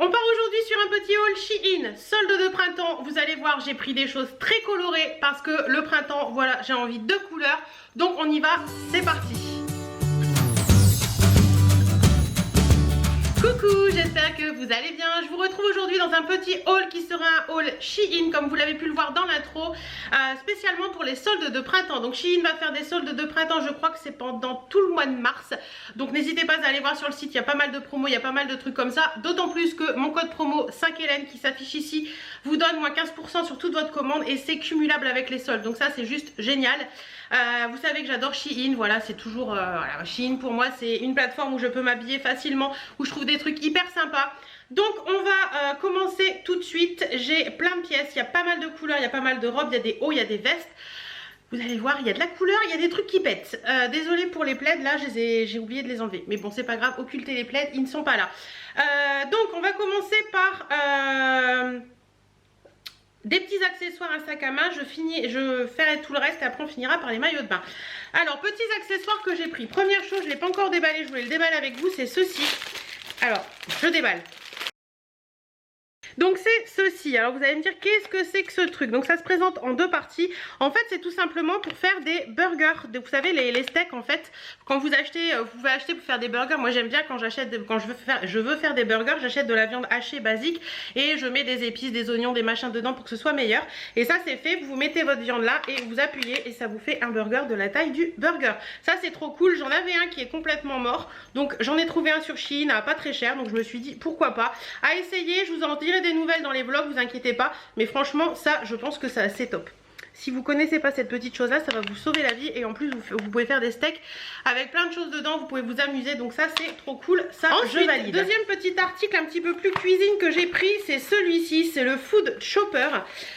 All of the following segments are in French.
On part aujourd'hui sur un petit haul Shein, solde de printemps. Vous allez voir, j'ai pris des choses très colorées parce que le printemps, voilà, j'ai envie de couleurs. Donc on y va, c'est parti. Coucou, j'espère que vous allez bien. Je vous retrouve aujourd'hui dans un petit haul qui sera un haul Shein, comme vous l'avez pu le voir dans l'intro, spécialement pour les soldes de printemps. Donc Shein va faire des soldes de printemps, je crois que c'est pendant tout le mois de mars. Donc n'hésitez pas à aller voir sur le site, il y a pas mal de promos, il y a pas mal de trucs comme ça. D'autant plus que mon code promo 5Hélène qui s'affiche ici vous donne moins 15% sur toute votre commande et c'est cumulable avec les soldes. Donc ça c'est juste génial. Vous savez que j'adore Shein, voilà, c'est toujours voilà, Shein pour moi c'est une plateforme où je peux m'habiller facilement, où je trouve des trucs hyper sympas. Donc on va commencer tout de suite. J'ai plein de pièces, il y a pas mal de couleurs, il y a pas mal de robes, il y a des hauts, il y a des vestes. Vous allez voir, il y a de la couleur, il y a des trucs qui pètent. Désolée pour les plaids, là j'ai oublié de les enlever. Mais bon, c'est pas grave, occulter les plaids, ils ne sont pas là. Donc on va commencer par des petits accessoires, un sac à main. Je ferai tout le reste et après on finira par les maillots de bain. Alors, petits accessoires que j'ai pris. Première chose, je ne l'ai pas encore déballé, je voulais le déballer avec vous, c'est ceci. Alors, je déballe. Donc c'est ceci. Alors vous allez me dire qu'est-ce que c'est que ce truc. Donc ça se présente en deux parties. En fait c'est tout simplement pour faire des burgers. Vous savez les steaks en fait. Quand vous achetez, vous pouvez acheter pour faire des burgers. Moi j'aime bien quand j'achète, quand je veux faire des burgers, j'achète de la viande hachée basique et je mets des épices, des oignons, des machins dedans pour que ce soit meilleur. Et ça c'est fait. Vous mettez votre viande là et vous appuyez et ça vous fait un burger de la taille du burger. Ça c'est trop cool. J'en avais un qui est complètement mort. Donc j'en ai trouvé un sur Shein à pas très cher. Donc je me suis dit pourquoi pas. À essayer. Je vous en dirai des nouvelles dans les vlogs, vous inquiétez pas, mais franchement ça je pense que ça c'est top. Si vous connaissez pas cette petite chose là, ça va vous sauver la vie et en plus vous pouvez faire des steaks avec plein de choses dedans, vous pouvez vous amuser, donc ça c'est trop cool, ça ensuite, je valide. Deuxième petit article un petit peu plus cuisine que j'ai pris, c'est celui-ci, c'est le Food Chopper.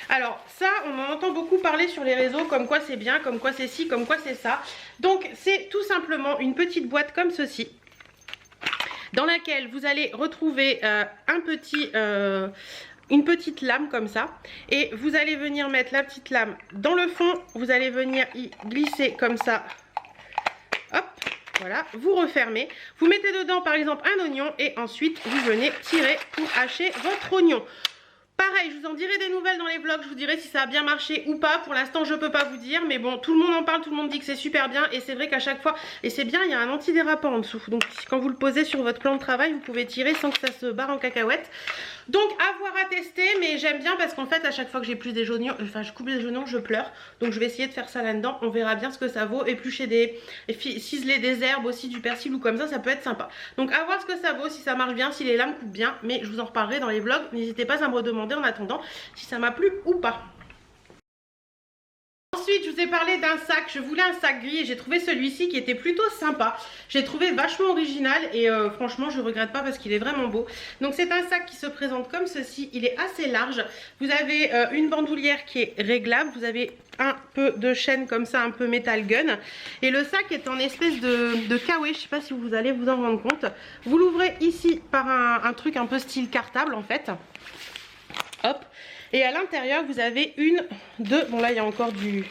Alors ça on en entend beaucoup parler sur les réseaux, comme quoi c'est bien, comme quoi c'est ci, comme quoi c'est ça. Donc c'est tout simplement une petite boîte comme ceci, dans laquelle vous allez retrouver une petite lame comme ça et vous allez venir mettre la petite lame dans le fond, vous allez venir y glisser comme ça, hop, voilà, vous refermez, vous mettez dedans par exemple un oignon et ensuite vous venez tirer pour hacher votre oignon. Pareil, je vous en dirai des nouvelles dans les vlogs, je vous dirai si ça a bien marché ou pas. Pour l'instant, je peux pas vous dire, mais bon, tout le monde en parle, tout le monde dit que c'est super bien. Et c'est vrai qu'à chaque fois, et c'est bien, il y a un antidérapant en dessous. Donc, quand vous le posez sur votre plan de travail, vous pouvez tirer sans que ça se barre en cacahuète. Donc, à voir, à tester, mais j'aime bien parce qu'en fait, à chaque fois que j'ai plus des oignons, enfin, je coupe des oignons, je pleure. Donc, je vais essayer de faire ça là-dedans. On verra bien ce que ça vaut. Éplucher ciseler des herbes aussi, du persil ou comme ça peut être sympa. Donc, à voir ce que ça vaut, si ça marche bien, si les lames coupent bien. Mais je vous en reparlerai dans les vlogs. N'hésitez pas à me redemander en attendant si ça m'a plu ou pas. Ensuite, je vous ai parlé d'un sac. Je voulais un sac gris et j'ai trouvé celui-ci qui était plutôt sympa. J'ai trouvé vachement original et franchement, je regrette pas parce qu'il est vraiment beau. Donc, c'est un sac qui se présente comme ceci. Il est assez large. Vous avez une bandoulière qui est réglable. Vous avez un peu de chaîne comme ça, un peu metal gun. Et le sac est en espèce de kawaii. Je sais pas si vous allez vous en rendre compte. Vous l'ouvrez ici par un truc un peu style cartable en fait. Hop. Et à l'intérieur vous avez bon là il y a encore du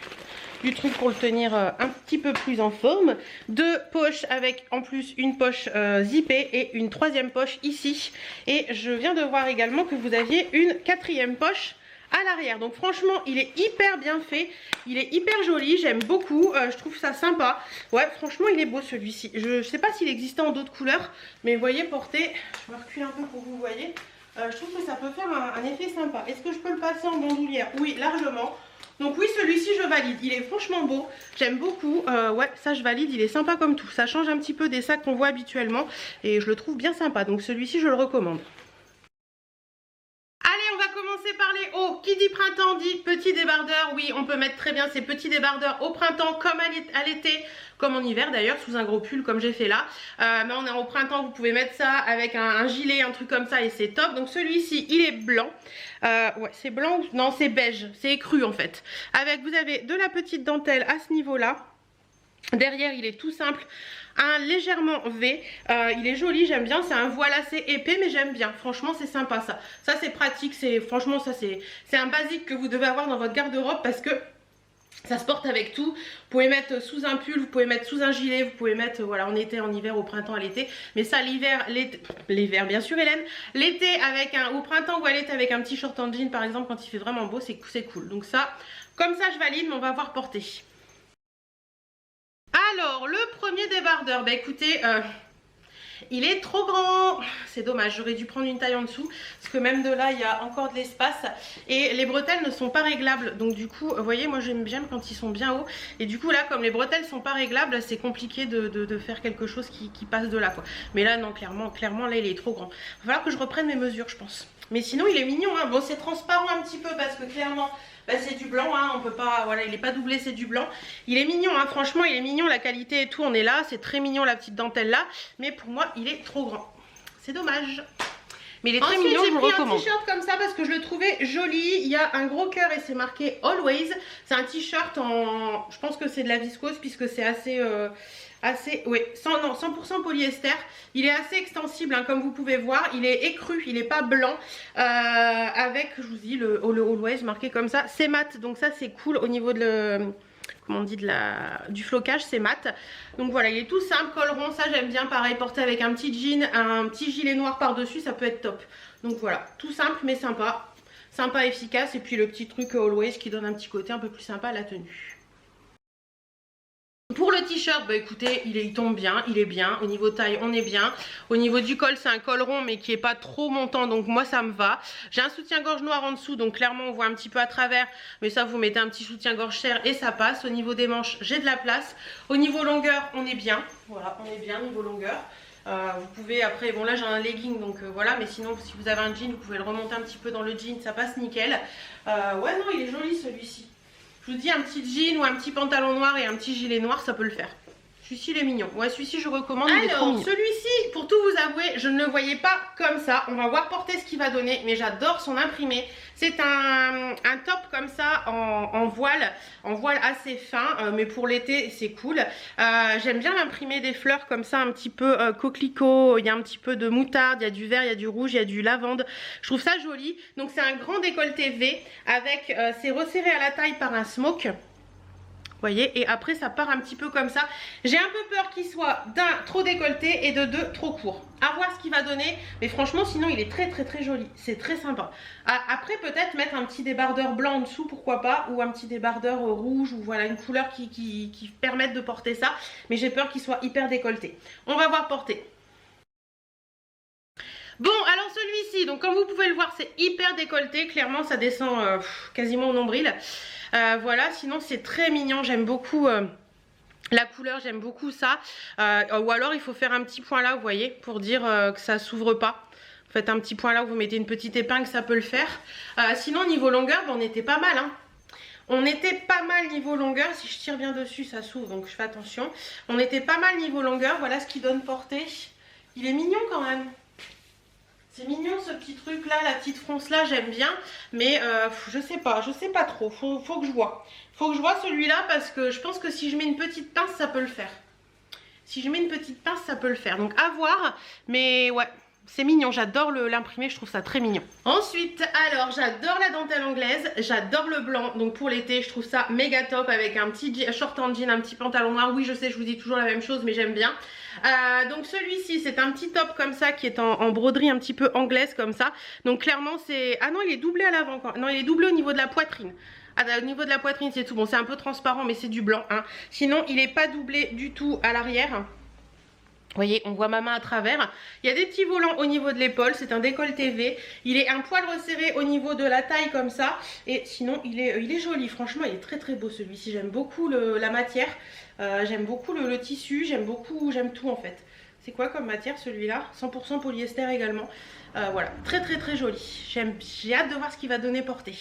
truc pour le tenir un petit peu plus en forme, deux poches avec en plus une poche zippée et une troisième poche ici. Et je viens de voir également que vous aviez une quatrième poche à l'arrière. Donc franchement il est hyper bien fait, il est hyper joli, j'aime beaucoup, je trouve ça sympa. Ouais franchement il est beau celui-ci. Je sais pas s'il existait en d'autres couleurs, mais vous voyez porté, je vais reculer un peu pour que vous voyez. Je trouve que ça peut faire un effet sympa. Est-ce que je peux le passer en bandoulière? Oui, largement. Donc oui, celui-ci je valide. Il est franchement beau. J'aime beaucoup. Ouais, ça je valide. Il est sympa comme tout. Ça change un petit peu des sacs qu'on voit habituellement. Et je le trouve bien sympa. Donc celui-ci je le recommande. Allez, on va commencer par les hauts. Qui dit printemps dit petit débardeur. Oui, on peut mettre très bien ces petits débardeurs au printemps comme à l'été, comme en hiver d'ailleurs, sous un gros pull comme j'ai fait là. Mais on est au printemps, vous pouvez mettre ça avec un gilet, un truc comme ça et c'est top. Donc celui-ci, il est blanc. Ouais, c'est blanc, non c'est beige, c'est écru en fait. Vous avez de la petite dentelle à ce niveau-là. Derrière il est tout simple, un légèrement V, il est joli, j'aime bien, c'est un voile assez épais mais j'aime bien, franchement c'est sympa ça. Ça c'est pratique, franchement ça c'est un basique que vous devez avoir dans votre garde-robe parce que Ça se porte avec tout, vous pouvez mettre sous un pull, vous pouvez mettre sous un gilet, vous pouvez mettre voilà en été, en hiver, au printemps, à l'été. Mais ça l'hiver bien sûr Hélène, l'été avec au printemps ou à l'été avec un petit short en jean par exemple quand il fait vraiment beau, c'est cool. Donc ça, comme ça je valide, mais on va voir porter. Alors le premier débardeur, bah écoutez... il est trop grand, c'est dommage, j'aurais dû prendre une taille en dessous parce que même de là il y a encore de l'espace et les bretelles ne sont pas réglables, donc du coup vous voyez moi j'aime bien quand ils sont bien hauts et du coup là comme les bretelles sont pas réglables c'est compliqué de faire quelque chose qui passe de là quoi. Mais là non, clairement là il est trop grand, il va falloir que je reprenne mes mesures je pense. Mais sinon il est mignon hein. Bon c'est transparent un petit peu parce que clairement bah, c'est du blanc hein. On peut pas, voilà il est pas doublé, c'est du blanc. Il est mignon hein. Franchement il est mignon, la qualité et tout on est là, c'est très mignon la petite dentelle là. Mais pour moi il est trop grand, c'est dommage. Mais il est très mignon, je vous recommande. J'ai pris un t-shirt comme ça parce que je le trouvais joli. Il y a un gros cœur et c'est marqué Always. C'est un t-shirt en... je pense que c'est de la viscose puisque c'est assez... oui, 100% polyester. Il est assez extensible hein, comme vous pouvez voir. Il est écru, il n'est pas blanc. Avec, je vous dis, le Always marqué comme ça. C'est mat, donc ça c'est cool au niveau de comment on dit, du flocage, c'est mat. Donc voilà, il est tout simple, col rond, ça j'aime bien. Pareil, porté avec un petit jean, un petit gilet noir par dessus, ça peut être top. Donc voilà, tout simple mais sympa. Sympa, efficace. Et puis le petit truc Always qui donne un petit côté un peu plus sympa à la tenue. Pour le t-shirt, bah écoutez, il tombe bien, il est bien. Au niveau taille, on est bien. Au niveau du col, c'est un col rond mais qui est pas trop montant, donc moi ça me va. J'ai un soutien-gorge noir en dessous, donc clairement on voit un petit peu à travers. Mais ça, vous mettez un petit soutien-gorge serre et ça passe. Au niveau des manches, j'ai de la place. Au niveau longueur, on est bien. Voilà, on est bien niveau longueur. Vous pouvez après, bon là j'ai un legging donc voilà, mais sinon si vous avez un jean, vous pouvez le remonter un petit peu dans le jean, ça passe nickel. Ouais non, il est joli celui-ci. Je vous dis un petit jean ou un petit pantalon noir et un petit gilet noir, ça peut le faire. Celui-ci il est mignon. Ouais, celui-ci je recommande. Alors celui-ci, pour tout vous avouer, je ne le voyais pas comme ça. On va voir porter ce qu'il va donner, mais j'adore son imprimé. C'est un top comme ça en voile assez fin, mais pour l'été c'est cool. J'aime bien l'imprimer des fleurs comme ça, un petit peu coquelicot. Il y a un petit peu de moutarde, il y a du vert, il y a du rouge, il y a du lavande. Je trouve ça joli. Donc c'est un grand décolleté V avec, c'est resserré à la taille par un smoke. Vous voyez, et après ça part un petit peu comme ça. J'ai un peu peur qu'il soit d'un trop décolleté et de deux trop court. À voir ce qu'il va donner, mais franchement sinon il est très joli, c'est très sympa. Après peut-être mettre un petit débardeur blanc en dessous, pourquoi pas, ou un petit débardeur rouge, ou voilà une couleur qui permette de porter ça. Mais j'ai peur qu'il soit hyper décolleté. On va voir porter. Bon, alors celui-ci, donc comme vous pouvez le voir, c'est hyper décolleté. Clairement, ça descend quasiment au nombril. Voilà, sinon c'est très mignon. J'aime beaucoup la couleur, j'aime beaucoup ça. Ou alors, il faut faire un petit point là, vous voyez, pour dire que ça s'ouvre pas. Vous faites un petit point là où vous mettez une petite épingle, ça peut le faire. Sinon, niveau longueur, on était pas mal, hein. On était pas mal niveau longueur. Si je tire bien dessus, ça s'ouvre, donc je fais attention. On était pas mal niveau longueur. Voilà ce qui donne portée. Il est mignon quand même. C'est mignon ce petit truc là, la petite fronce là, j'aime bien. Mais je sais pas trop, faut que je vois. Faut que je vois celui-là parce que je pense que si je mets une petite pince, ça peut le faire. Si je mets une petite pince, ça peut le faire. Donc à voir, mais ouais, c'est mignon, j'adore l'imprimer, je trouve ça très mignon. Ensuite, alors j'adore la dentelle anglaise, j'adore le blanc. Donc pour l'été, je trouve ça méga top avec un petit short en jean, un petit pantalon noir. Oui, je sais, je vous dis toujours la même chose, mais j'aime bien. Donc celui-ci c'est un petit top comme ça qui est en broderie un petit peu anglaise comme ça. Donc clairement c'est... Ah non, il est doublé à l'avant. Non, il est doublé au niveau de la poitrine. Au niveau de la poitrine c'est tout. Bon, c'est un peu transparent mais c'est du blanc, hein. Sinon il n'est pas doublé du tout à l'arrière. Vous voyez, on voit ma main à travers. Il y a des petits volants au niveau de l'épaule. C'est un décolleté V. Il est un poil resserré au niveau de la taille comme ça. Et sinon, il est joli. Franchement, il est très beau celui-ci. J'aime beaucoup la matière. J'aime beaucoup le tissu. J'aime tout en fait. C'est quoi comme matière celui-là? 100% polyester également. Voilà, très joli. J'ai hâte de voir ce qu'il va donner porter.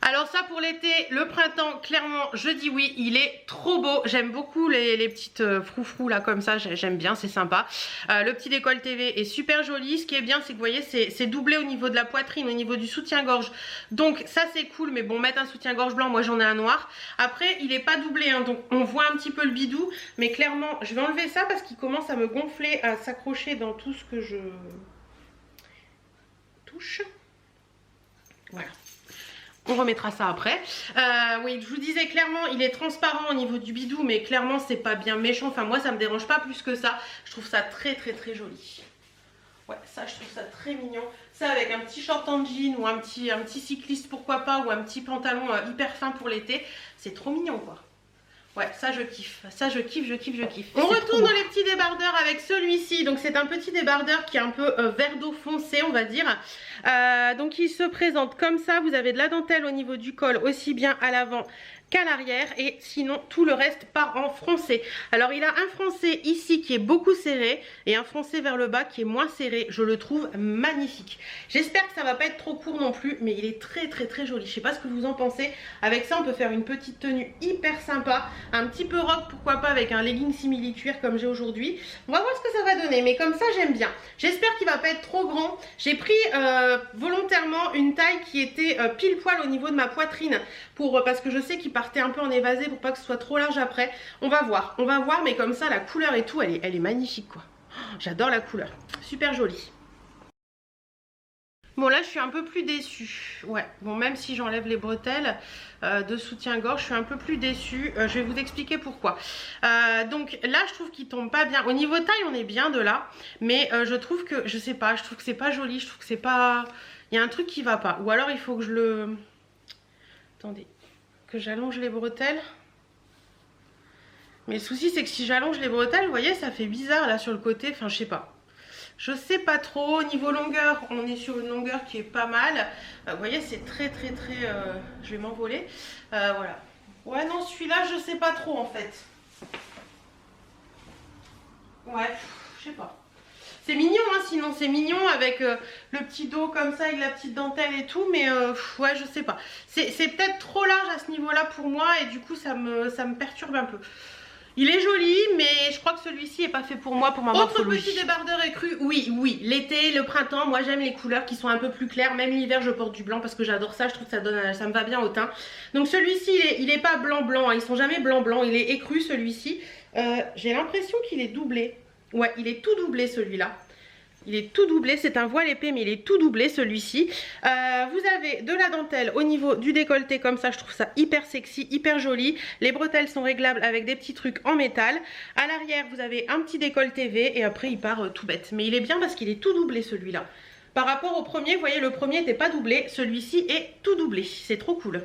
Alors ça pour l'été, le printemps, clairement je dis oui, il est trop beau. J'aime beaucoup les petites froufrous là comme ça, j'aime bien, c'est sympa. Le petit décolleté V est super joli. Ce qui est bien c'est que vous voyez c'est doublé au niveau de la poitrine, au niveau du soutien-gorge. Donc ça c'est cool, mais bon, mettre un soutien-gorge blanc, moi j'en ai un noir. Après il n'est pas doublé, hein, donc on voit un petit peu le bidou. Mais clairement je vais enlever ça parce qu'il commence à me gonfler, à s'accrocher dans tout ce que je touche. Voilà. On remettra ça après. Oui, je vous disais clairement, il est transparent au niveau du bidou, mais clairement, c'est pas bien méchant. Enfin, moi, ça me dérange pas plus que ça. Je trouve ça très, très, très joli. Ouais, ça, je trouve ça très mignon. Ça, avec un petit short en jean ou un petit cycliste, pourquoi pas, ou un petit pantalon hyper fin pour l'été. C'est trop mignon, quoi. Ouais, ça je kiffe, ça je kiffe, je kiffe, je kiffe. On retourne dans les petits débardeurs avec celui-ci. Donc c'est un petit débardeur qui est un peu vert d'eau foncé, on va dire. Donc il se présente comme ça. Vous avez de la dentelle au niveau du col, aussi bien à l'avant qu'à l'arrière, et sinon tout le reste part en froncé. Alors il a un froncé ici qui est beaucoup serré et un froncé vers le bas qui est moins serré. Je le trouve magnifique. J'espère que ça va pas être trop court non plus, mais il est très très très joli. Je sais pas ce que vous en pensez. Avec ça on peut faire une petite tenue hyper sympa, un petit peu robe, pourquoi pas, avec un legging simili cuir comme j'ai aujourd'hui. On va voir ce que ça va donner, mais comme ça j'aime bien. J'espère qu'il va pas être trop grand. J'ai pris volontairement une taille qui était pile poil au niveau de ma poitrine parce que je sais qu'il partait un peu en évasé pour pas que ce soit trop large après. On va voir, mais comme ça la couleur et tout, elle est magnifique quoi. Oh, j'adore la couleur, super jolie. Bon là je suis un peu plus déçue. Ouais, bon même si j'enlève les bretelles de soutien-gorge, je suis un peu plus déçue. Je vais vous expliquer pourquoi. Donc là je trouve qu'il tombe pas bien. Au niveau taille on est bien de là, mais je trouve que, je sais pas, je trouve que c'est pas joli, je trouve que c'est pas... Il y a un truc qui va pas. Ou alors il faut que je le... Attendez, que j'allonge les bretelles. Mais le souci c'est que si j'allonge les bretelles, vous voyez, ça fait bizarre là sur le côté, enfin je sais pas. Je sais pas trop. Au niveau longueur, on est sur une longueur qui est pas mal. Vous voyez, c'est très très très... je vais m'envoler. Voilà. Ouais, non, celui-là, je sais pas trop en fait. Ouais, je sais pas. C'est mignon, hein, sinon c'est mignon avec le petit dos comme ça, avec la petite dentelle et tout. Mais ouais, je sais pas. C'est peut-être trop large à ce niveau-là pour moi et du coup, ça me perturbe un peu. Il est joli, mais je crois que celui-ci est pas fait pour moi, pour ma morphologie. Autre petit débardeur écru, oui, l'été, le printemps, moi j'aime les couleurs qui sont un peu plus claires. Même l'hiver, je porte du blanc parce que j'adore ça, je trouve que ça me va bien au teint. Donc celui-ci, il est pas blanc, hein, ils sont jamais blanc, il est écru celui-ci. J'ai l'impression qu'il est doublé. Ouais, il est tout doublé celui-là. Il est tout doublé, c'est un voile épais mais il est tout doublé celui-ci. Vous avez de la dentelle au niveau du décolleté comme ça, je trouve ça hyper sexy, hyper joli. Les bretelles sont réglables avec des petits trucs en métal. À l'arrière vous avez un petit décolleté V et après il part tout bête. Mais il est bien parce qu'il est tout doublé celui-là. Par rapport au premier, vous voyez le premier n'était pas doublé, celui-ci est tout doublé, c'est trop cool.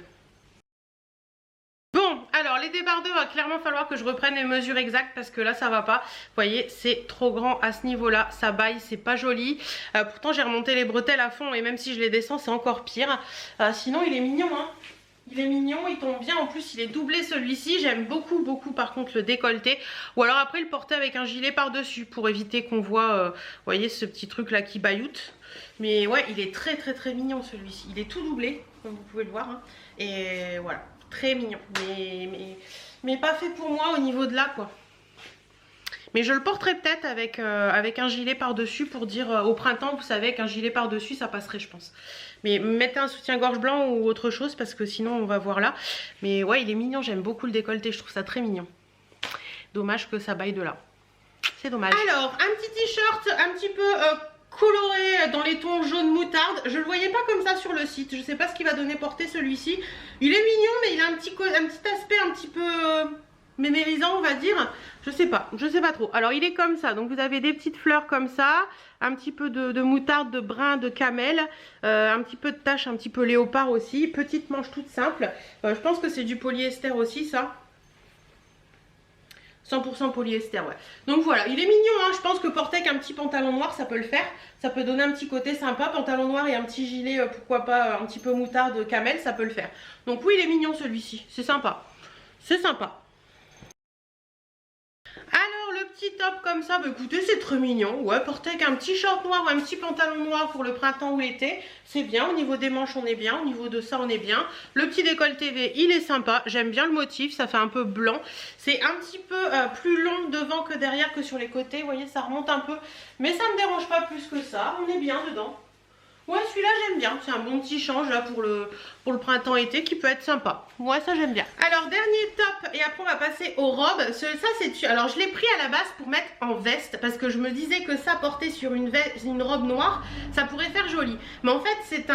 Bon, alors les débardeurs, il va clairement falloir que je reprenne les mesures exactes parce que là ça va pas. Vous voyez, c'est trop grand à ce niveau-là, ça baille, c'est pas joli. Pourtant j'ai remonté les bretelles à fond et même si je les descends c'est encore pire. Sinon il est mignon, hein. Il est mignon, il tombe bien, en plus il est doublé celui-ci. J'aime beaucoup par contre le décolleté. Ou alors après le porter avec un gilet par-dessus pour éviter qu'on voit, vous voyez, ce petit truc là qui bailloute. Mais ouais, il est très mignon celui-ci. Il est tout doublé, comme vous pouvez le voir, hein. Et voilà. Très mignon, mais pas fait pour moi au niveau de là quoi. Mais je le porterai peut-être avec un gilet par-dessus pour dire au printemps, vous savez, qu'un gilet par-dessus ça passerait je pense. Mais mettez un soutien-gorge blanc ou autre chose parce que sinon on va voir là. Mais ouais, il est mignon, j'aime beaucoup le décolleté, je trouve ça très mignon. Dommage que ça baille de là. C'est dommage. Alors, un petit t-shirt un petit peu... coloré dans les tons jaune moutarde. Je le voyais pas comme ça sur le site. Je sais pas ce qu'il va donner porter celui-ci. Il est mignon mais il a un petit aspect un petit peu mémérisant on va dire. Je sais pas trop. Alors il est comme ça. Donc vous avez des petites fleurs comme ça. Un petit peu de moutarde, de brun, de camel. Un petit peu de tache, un petit peu léopard aussi. Petite manche toute simple. Je pense que c'est du polyester aussi ça. 100% polyester, ouais. Donc voilà, il est mignon, hein. Je pense que porter avec un petit pantalon noir, ça peut le faire. Ça peut donner un petit côté sympa. Pantalon noir et un petit gilet, pourquoi pas, un petit peu moutarde, camel, ça peut le faire. Donc oui, il est mignon celui-ci. C'est sympa. C'est sympa. Alors, le petit top comme ça, bah écoutez, c'est très mignon. Ouais, porter avec un petit short noir ou un petit pantalon noir pour le printemps ou l'été, c'est bien. Au niveau des manches, on est bien. Au niveau de ça, on est bien. Le petit décolleté V, il est sympa. J'aime bien le motif, ça fait un peu blanc. C'est un petit peu plus long devant que derrière que sur les côtés. Vous voyez, ça remonte un peu. Mais ça ne me dérange pas plus que ça. On est bien dedans. Ouais, celui-là j'aime bien, c'est un bon petit change là pour le printemps-été qui peut être sympa. Ouais, ça j'aime bien. Alors dernier top et après on va passer aux robes. Ça c'est... Alors je l'ai pris à la base pour mettre en veste parce que je me disais que ça porté sur une robe noire, ça pourrait faire joli. Mais en fait c'est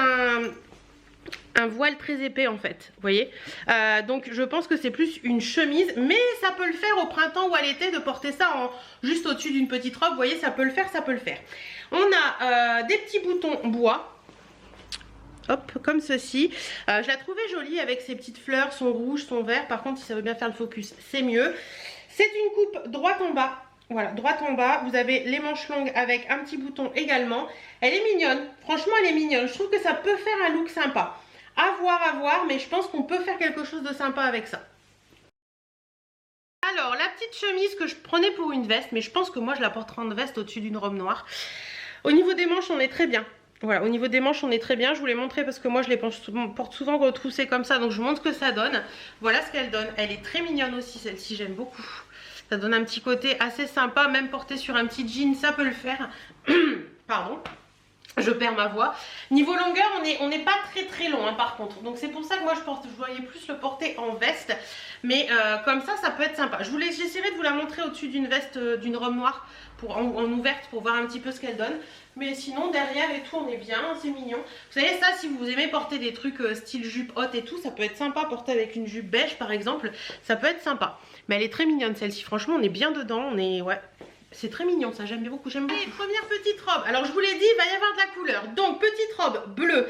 un voile très épais en fait, vous voyez. Donc je pense que c'est plus une chemise, mais ça peut le faire au printemps ou à l'été de porter ça juste au-dessus d'une petite robe, vous voyez, ça peut le faire, ça peut le faire. On a des petits boutons bois, hop, comme ceci. Je la trouvais jolie avec ses petites fleurs, son rouge, son vert. Par contre, si ça veut bien faire le focus, c'est mieux. C'est une coupe droite en bas. Voilà, droite en bas, vous avez les manches longues avec un petit bouton également. Elle est mignonne, franchement elle est mignonne. Je trouve que ça peut faire un look sympa. À voir, mais je pense qu'on peut faire quelque chose de sympa avec ça. Alors, la petite chemise que je prenais pour une veste, mais je pense que moi je la porterai en veste au-dessus d'une robe noire. Au niveau des manches, on est très bien. Voilà, au niveau des manches, on est très bien. Je vous l'ai montré parce que moi je les porte souvent retroussées comme ça, donc je vous montre ce que ça donne. Voilà ce qu'elle donne. Elle est très mignonne aussi, celle-ci, j'aime beaucoup. Ça donne un petit côté assez sympa, même porté sur un petit jean, ça peut le faire. Pardon. Je perds ma voix. Niveau longueur, on n'est pas très long hein, par contre. Donc c'est pour ça que moi je voyais plus le porter en veste. Mais comme ça peut être sympa. J'essaierai de vous la montrer au-dessus d'une veste, d'une robe noire en ouverte pour voir un petit peu ce qu'elle donne. Mais sinon derrière et tout on est bien, c'est mignon. Vous savez ça, si vous aimez porter des trucs style jupe haute et tout, ça peut être sympa porter avec une jupe beige par exemple. Ça peut être sympa. Mais elle est très mignonne celle-ci, franchement on est bien dedans, on est... ouais. C'est très mignon ça, j'aime beaucoup, j'aime beaucoup. Allez, première petite robe. Alors je vous l'ai dit, il va y avoir de la couleur. Donc petite robe bleue,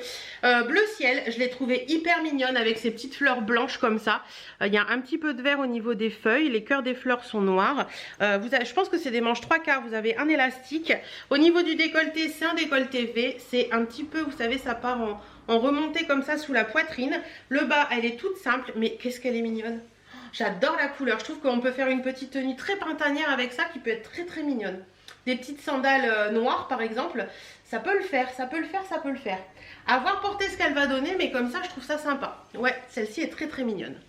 bleu ciel. Je l'ai trouvée hyper mignonne avec ces petites fleurs blanches comme ça. Il y a un petit peu de vert au niveau des feuilles. Les cœurs des fleurs sont noirs. Je pense que c'est des manches 3/4. Vous avez un élastique. Au niveau du décolleté, c'est un décolleté V. C'est un petit peu, vous savez, ça part en remontée comme ça sous la poitrine. Le bas, elle est toute simple, mais qu'est-ce qu'elle est mignonne. J'adore la couleur, je trouve qu'on peut faire une petite tenue très printanière avec ça qui peut être très mignonne. Des petites sandales noires par exemple, ça peut le faire, ça peut le faire, ça peut le faire. À voir porter ce qu'elle va donner, mais comme ça je trouve ça sympa. Ouais, celle-ci est très mignonne.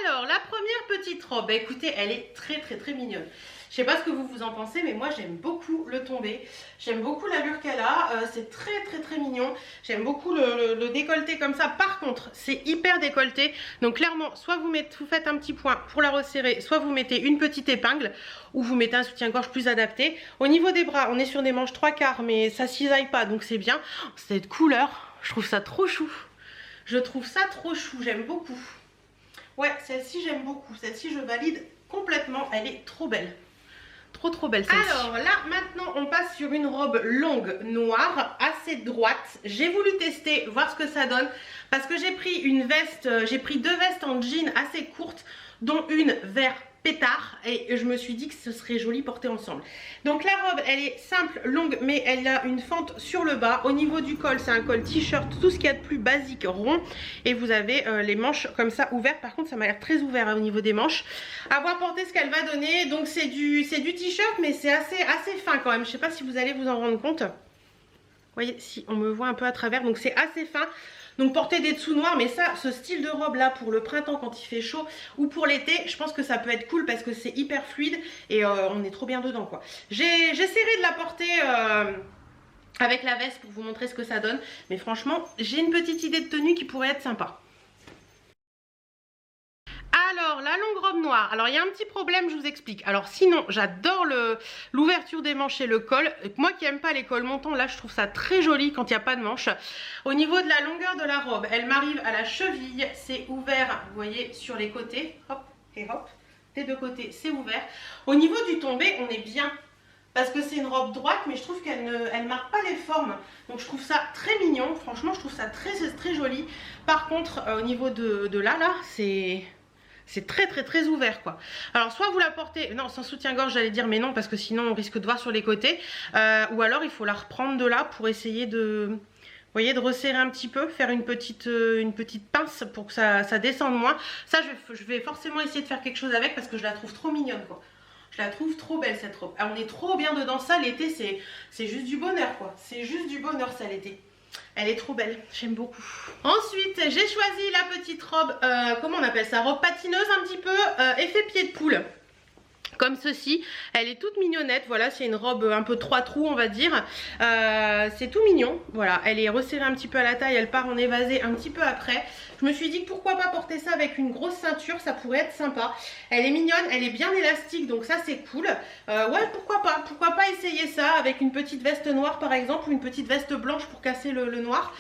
Alors la première petite robe, bah, écoutez, elle est très mignonne. Je sais pas ce que vous en pensez, mais moi j'aime beaucoup le tombé. J'aime beaucoup l'allure qu'elle a, c'est très mignon. J'aime beaucoup le décolleté comme ça. Par contre, c'est hyper décolleté. Donc clairement, soit vous faites un petit point pour la resserrer, soit vous mettez une petite épingle, ou vous mettez un soutien-gorge plus adapté. Au niveau des bras, on est sur des manches 3/4, mais ça cisaille pas, donc c'est bien. Cette couleur, je trouve ça trop chou. Je trouve ça trop chou, j'aime beaucoup. Ouais, celle-ci j'aime beaucoup. Celle-ci je valide complètement, elle est trop belle. Trop belle celle-ci. Alors là maintenant on passe sur une robe longue noire assez droite. J'ai voulu tester, voir ce que ça donne parce que j'ai pris une veste, j'ai pris deux vestes en jean assez courtes dont une vert pétard et je me suis dit que ce serait joli porter ensemble. Donc la robe elle est simple, longue, mais elle a une fente sur le bas. Au niveau du col c'est un col t-shirt, tout ce qu'il y a de plus basique, rond, et vous avez les manches comme ça ouvertes. Par contre ça m'a l'air très ouvert au niveau des manches. À voir porter ce qu'elle va donner. Donc c'est du t-shirt mais c'est assez fin quand même. Je sais pas si vous allez vous en rendre compte. Vous voyez, si on me voit un peu à travers, donc c'est assez fin. Donc porter des dessous noirs, mais ça, ce style de robe là pour le printemps quand il fait chaud ou pour l'été, je pense que ça peut être cool parce que c'est hyper fluide et on est trop bien dedans quoi. J'essaierai de la porter avec la veste pour vous montrer ce que ça donne, mais franchement j'ai une petite idée de tenue qui pourrait être sympa. Alors la longue robe noire, alors il y a un petit problème, je vous explique. Alors sinon j'adore l'ouverture des manches et le col. Moi qui aime pas les cols montants, là je trouve ça très joli quand il n'y a pas de manches. Au niveau de la longueur de la robe, elle m'arrive à la cheville, c'est ouvert, vous voyez, sur les côtés, hop et hop, des deux côtés c'est ouvert. Au niveau du tombé on est bien, parce que c'est une robe droite, mais je trouve qu'elle ne marque pas les formes. Donc je trouve ça très mignon, franchement je trouve ça très joli. Par contre au niveau de là c'est très ouvert quoi. Alors soit vous la portez, non sans soutien-gorge j'allais dire, mais non parce que sinon on risque de voir sur les côtés. Ou alors il faut la reprendre de là pour essayer de, vous voyez, de resserrer un petit peu, faire une petite pince pour que ça descende moins. Ça je vais forcément essayer de faire quelque chose avec parce que je la trouve trop mignonne quoi. Je la trouve trop belle cette robe. Alors, on est trop bien dedans, ça l'été c'est juste du bonheur quoi. C'est juste du bonheur ça l'été. Elle est trop belle, j'aime beaucoup. Ensuite, j'ai choisi la petite robe, comment on appelle ça, robe patineuse un petit peu, effet pied de poule. comme ceci. Elle est toute mignonnette, voilà, c'est une robe un peu 3 trous on va dire. C'est tout mignon, voilà, elle est resserrée un petit peu à la taille, elle part en évasé un petit peu après. Je me suis dit que pourquoi pas porter ça avec une grosse ceinture, ça pourrait être sympa. Elle est mignonne, elle est bien élastique, donc ça c'est cool. Ouais, pourquoi pas essayer ça avec une petite veste noire par exemple, ou une petite veste blanche pour casser le noir.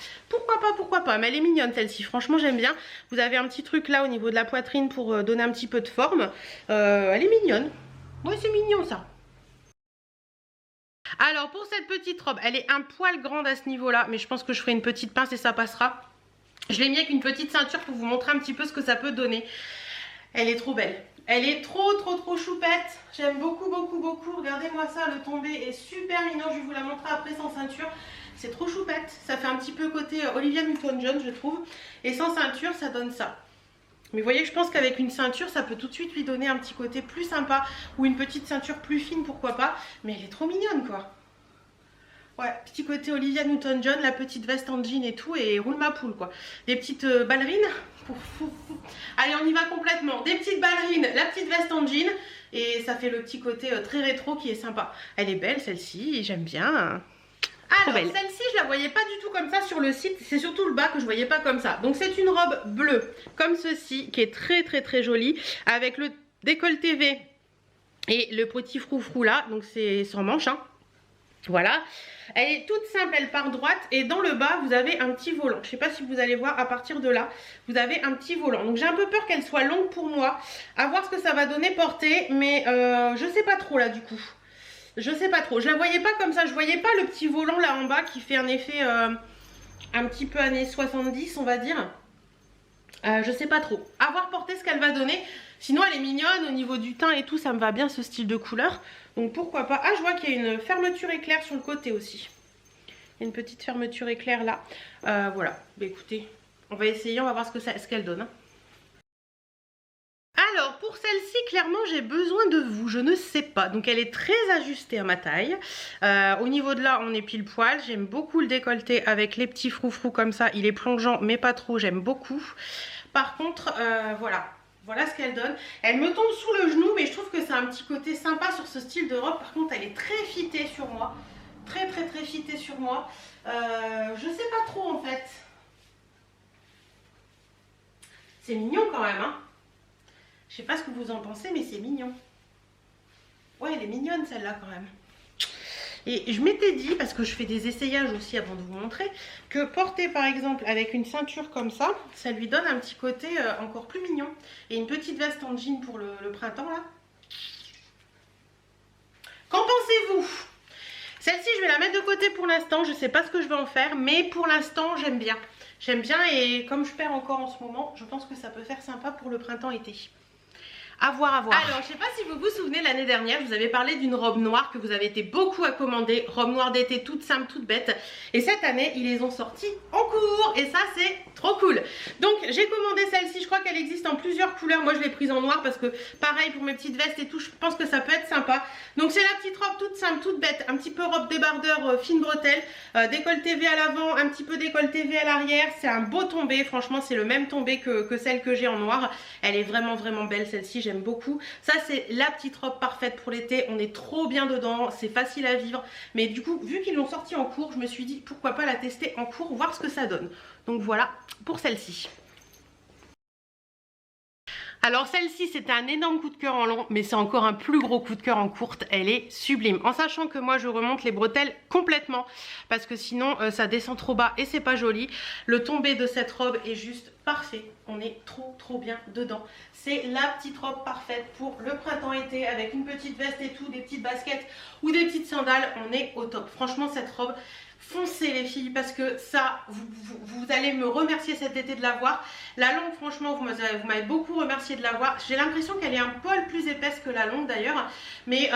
Pourquoi pas, mais elle est mignonne celle-ci, franchement j'aime bien. Vous avez un petit truc là au niveau de la poitrine pour donner un petit peu de forme. Elle est mignonne. Ouais, c'est mignon ça. Alors pour cette petite robe, elle est un poil grande à ce niveau-là, mais je pense que je ferai une petite pince et ça passera. Je l'ai mis avec une petite ceinture pour vous montrer un petit peu ce que ça peut donner. Elle est trop belle. Elle est trop choupette. J'aime beaucoup. Regardez-moi ça, le tombé est super mignon. Je vais vous la montrer après sans ceinture. C'est trop choupette. Ça fait un petit peu côté Olivia Newton-John, je trouve. Et sans ceinture, ça donne ça. Mais vous voyez, je pense qu'avec une ceinture, ça peut tout de suite lui donner un petit côté plus sympa. Ou une petite ceinture plus fine, pourquoi pas. Mais elle est trop mignonne, quoi. Ouais, petit côté Olivia Newton-John, la petite veste en jean et tout, et roule ma poule, quoi. Des petites ballerines. Allez, on y va complètement. Des petites ballerines, la petite veste en jean, et ça fait le petit côté très rétro qui est sympa. Elle est belle, celle-ci, j'aime bien. Alors celle-ci je la voyais pas du tout comme ça sur le site, c'est surtout le bas que je voyais pas comme ça. Donc c'est une robe bleue comme ceci qui est très jolie avec le décolleté V et le petit froufrou là, donc c'est sans manche hein. Voilà, elle est toute simple, elle part droite et dans le bas vous avez un petit volant. Je sais pas si vous allez voir à partir de là, vous avez un petit volant. Donc j'ai un peu peur qu'elle soit longue pour moi, à voir ce que ça va donner porter, mais je sais pas trop là du coup. Je sais pas trop, je la voyais pas comme ça, je voyais pas le petit volant là en bas qui fait un effet un petit peu années 70 on va dire. Je sais pas trop, à voir porter ce qu'elle va donner. Sinon elle est mignonne au niveau du teint et tout, ça me va bien ce style de couleur. Donc pourquoi pas. Ah je vois qu'il y a une fermeture éclair sur le côté aussi. Il y a une petite fermeture éclair là. Voilà, bah, écoutez, on va essayer, on va voir ce qu'elle donne. Alors pour celle-ci clairement j'ai besoin de vous, je ne sais pas, donc elle est très ajustée à ma taille. Au niveau de là on est pile poil, j'aime beaucoup le décolleté avec les petits froufrous comme ça, il est plongeant mais pas trop, j'aime beaucoup. Par contre voilà ce qu'elle donne. Elle me tombe sous le genou mais je trouve que c'est un petit côté sympa sur ce style de robe. Par contre elle est très fitée sur moi, très fitée sur moi. Je sais pas trop en fait. C'est mignon quand même hein. Je sais pas ce que vous en pensez, mais c'est mignon. Ouais, elle est mignonne celle-là quand même. Et je m'étais dit, parce que je fais des essayages aussi avant de vous montrer, que porter par exemple avec une ceinture comme ça, ça lui donne un petit côté encore plus mignon. Et une petite veste en jean pour le printemps là. Qu'en pensez-vous? Celle-ci, je vais la mettre de côté pour l'instant. Je sais pas ce que je vais en faire, mais pour l'instant, j'aime bien. J'aime bien et comme je perds encore en ce moment, je pense que ça peut faire sympa pour le printemps-été. À voir. Alors, je sais pas si vous vous souvenez, l'année dernière, je vous avais parlé d'une robe noire que vous avez été beaucoup à commander. Robe noire d'été, toute simple, toute bête. Et cette année, ils les ont sortis en cours. Et ça, c'est trop cool. Donc, j'ai commandé celle-ci. Je crois qu'elle existe en plusieurs couleurs. Moi, je l'ai prise en noir parce que, pareil, pour mes petites vestes et tout, je pense que ça peut être sympa. Donc, c'est la petite robe toute simple, toute bête. Un petit peu robe débardeur, fine bretelle. Décolleté V à l'avant, un petit peu décolleté V à l'arrière. C'est un beau tombé. Franchement, c'est le même tombé que celle que j'ai en noir. Elle est vraiment belle, celle-ci. J'aime beaucoup. Ça c'est la petite robe parfaite pour l'été, on est trop bien dedans, c'est facile à vivre, mais du coup vu qu'ils l'ont sorti en cours, je me suis dit pourquoi pas la tester en cours, voir ce que ça donne. Donc voilà pour celle-ci. Alors celle-ci c'était un énorme coup de cœur en long, mais c'est encore un plus gros coup de cœur en courte, elle est sublime. En sachant que moi je remonte les bretelles complètement, parce que sinon ça descend trop bas et c'est pas joli. Le tombé de cette robe est juste parfait, on est trop bien dedans. C'est la petite robe parfaite pour le printemps-été avec une petite veste et tout, des petites baskets ou des petites sandales, on est au top. Franchement cette robe, foncez les filles parce que ça vous allez me remercier cet été de l'avoir. La longue franchement vous m'avez beaucoup remercié de l'avoir. J'ai l'impression qu'elle est un poil plus épaisse que la longue d'ailleurs, mais